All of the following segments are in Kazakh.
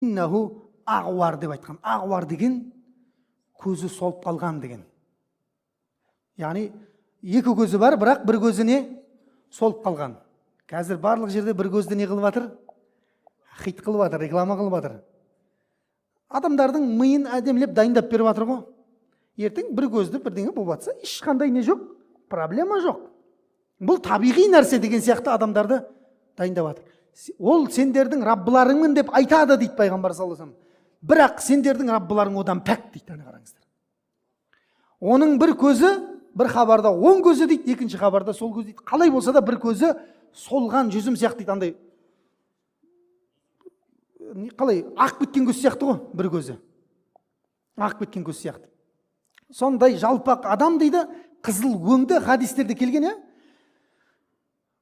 иннаху ағуар деп айтқан. Ағуар деген көзі солып қалған деген. Яғни екі көзі бар, бірақ бір көзі не? Солып қалған. Қазір барлық жерде бір көзді не қылып жатыр? Хит қылып жатыр, реклама қылып жатыр. Адамдардың миын әдемілеп дайындап беріп жатыр ғой. Ертең бір көзді бірдеңе болып жатса, ешқандай не жоқ, проблема жоқ. Бұл табиғи нәрсе деген сияқты адамдарды дайындап жатыр. Ол сендердің раббыларыңмын деп айтады дейді пайғамбар саллаллаху алейхи вассалам. Бірақ сендердің раббыларың одан пәк дейді. Ана қараңыздар. Оның бір көзі, бір хабарда 10 көзі дейді, екінші хабарда сол көз дейді. Қалай болса да бір көзі солған жүзім сияқты дейді, андай қалай ақ кеткен көз сияқты ғой, бір көзі. Ақ кеткен көз сияқты. Сондай жалпақ адам дейді, қызыл өңді, хадистерде келген,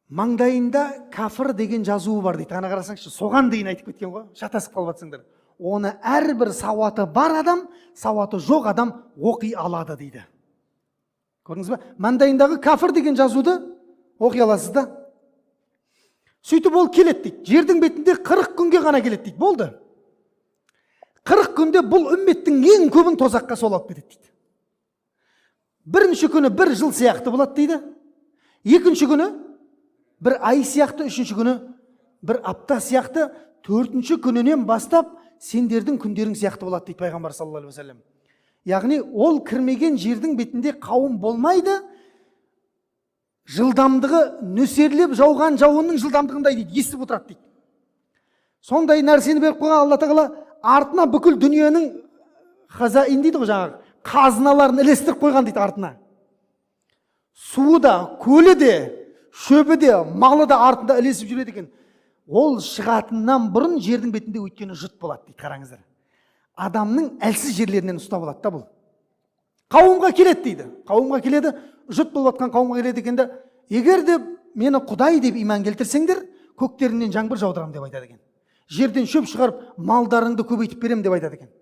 маңдайында кәфір деген жазуы бар дейді. Ана қарасаңшы, соған дейін айтып кеткен ғой, шатасып қалып жатсыңдар. Оны әрбір сауаты бар адам, сауаты жоқ адам оқи алады дейді. Көрдіңіз бе? Маңдайындағы кәфір деген жазуды оқи аласыз да. Сөйтіп ол келеді дейді. Жердің бетінде 40 күнге ғана келеді дейді. Болды. 40 күнде бұл үмметтің ең көбін тозаққа сол алып кетеді дейді. Бірінші күні бір жыл сияқты болады дейді. Екінші күні бір ай сияқты, үшінші күні бір апта сияқты, төртінші күнінен бастап сендердің күндерің сияқты болады дейді пайғамбар саллаллаху алейхи вассалам. Яғни ол кірмеген жердің бетінде қауым болмайды. Жылдамдығы нөсерлеп жауған жауынның жылдамдығындай дейді, естіп отырады дейді. Сондай нәрсені беріп қойған Алла тағала артына бүкіл дүниенің хазаин дейді ғой, жаңағы қазыналарын ілестіріп қойған дейді артына. Суы да, көлі де, шөбі де, малы да артында ілесіп жүреді екен. Ол шығатыннан бұрын жердің бетінде өйткені жұт болады дейді, қараңыздар. Адамның әлсіз жерлерінен ұстап алады да бұл. Қауымға келеді дейді. Қауымға келеді, жұт болып жатқан қауымға келеді екенде, егер де мені Құдай деп иман келтірсеңдер, көктерінен жаңбыр жаудырам деп айтады екен. Жерден шөп шығарып, малдарыңды көбейтіп берем деп айтады екен.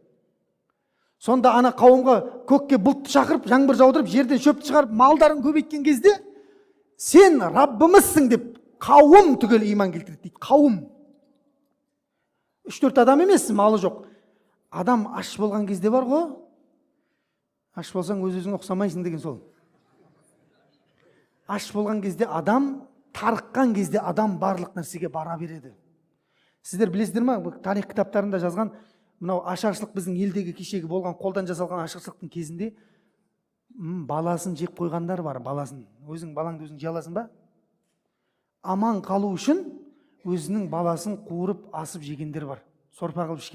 Сонда ана қауымға көкке бұлтты шақырып, жаңбыр жаудырып, жерден шөпті шығарып, малдарын көбейткен кезде, сен Раббымызсың деп қауым түгел иман келтіреді дейді. Қауым. 3-4 адам емес, малы жоқ. Адам аш болған кезде бар ғой. Аш болсаң өз-өзіңе ұқсамайсың деген сол. Аш болған кезде адам, тарыққан кезде адам барлық нәрсеге бара береді. Сіздер білесіздер ма, тарих кітаптарында жазған, мынау ашаршылық біздің елдегі кешегі болған қолдан жасалған ашаршылықтың кезінде баласын жеп қойғандар бар, баласын. Өзің балаңды өзің жей аласың ба? Аман қалу үшін өзінің баласын қуырып асып жегендер бар. Сорпа қылып ішкен.